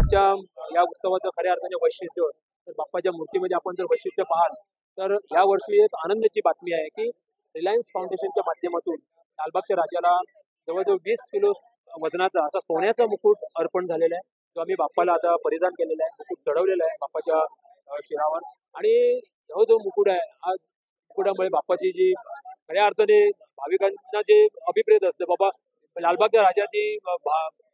आजच्या या उत्सवाचं खऱ्या अर्थाने वैशिष्ट्य तर बाप्पाच्या मूर्तीमध्ये आपण जर वैशिष्ट्य पाहाल तर या वर्षी एक आनंदाची बातमी आहे की रिलायन्स फाउंडेशनच्या माध्यमातून लालबागच्या राजाला जवळजवळ 20 किलो वजनाचा असा सोन्याचा मुकुट अर्पण झालेला आहे, जो आम्ही बाप्पाला आता परिधान केलेला आहे, मुकुट चढवलेला आहे बाप्पाच्या शिरावर. आणि हा जो मुकुट आहे हा मुकुटामुळे बाप्पाची जी खऱ्या अर्थाने भाविकांना जे अभिप्रेत असतं बाबा लालबागच्या राजाची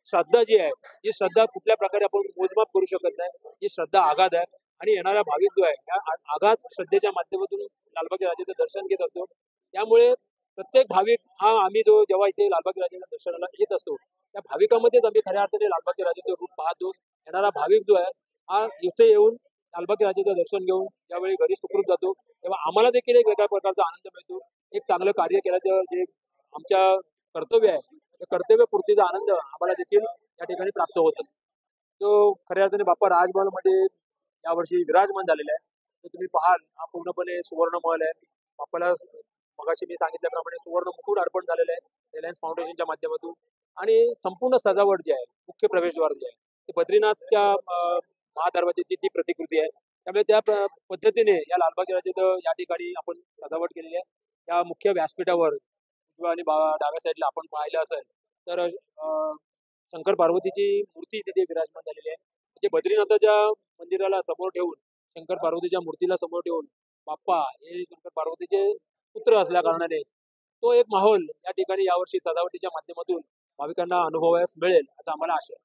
श्रद्धा जी आहे ही श्रद्धा कुठल्या प्रकारे आपण मोजमाप करू शकत नाही, ही श्रद्धा आगाध आहे. आणि येणारा भाविक जो आहे या आगाध श्रद्धेच्या माध्यमातून लालबागच्या राजाचं दर्शन घेत असतो. त्यामुळे प्रत्येक भाविक हा आम्ही जो जेव्हा इथे लालबागच्या राजाच्या दर्शनाला येत असतो त्या भाविकामध्येच आम्ही खऱ्या अर्थाने लालबागच्या राजाचं रूप पाहतो. येणारा भाविक जो आहे हा इथे येऊन लालबागच्या राजाचं दर्शन घेऊन ज्यावेळी घरी सुखरूप जातो तेव्हा आम्हाला देखील एक वेगळ्या प्रकारचा आनंद मिळतो. एक चांगलं कार्य केल्याचं जे आमच्या कर्तव्य आहे त्या कर्तव्यपूर्तीचा आनंद आम्हाला देखील या ठिकाणी प्राप्त होत असतो. तो खऱ्या अर्थाने बाप्पा राजमहलमध्ये यावर्षी विराजमान झालेला आहे. तो तुम्ही पाहाल हा पूर्णपणे सुवर्ण महल आहे. बाप्पाला मगाशी मी सांगितल्याप्रमाणे सुवर्ण मुकुट अर्पण झालेलं आहे रिलायन्स फाउंडेशनच्या माध्यमातून. आणि संपूर्ण सजावट जी आहे मुख्य प्रवेशद्वार जे आहे ते बद्रीनाथच्या महादरवाज्याची ती प्रतिकृती आहे. त्यामुळे त्या पद्धतीने या लालबागच्या राजाचं या ठिकाणी आपण सजावट केलेली आहे. या मुख्य व्यासपीठावर आणि डाव्या साईडला आपण पाहिलं असेल तर शंकर पार्वतीची मूर्ती तिथे विराजमान झालेली आहे. म्हणजे बद्रीनाथाच्या मंदिराला समोर ठेवून शंकर पार्वतीच्या मूर्तीला समोर ठेवून बाप्पा हे शंकर पार्वतीचे पुत्र असल्या कारणाने तो एक माहोल या ठिकाणी यावर्षी सजावटीच्या माध्यमातून भाविकांना अनुभवायला मिळेल असं आम्हाला आशा आहे.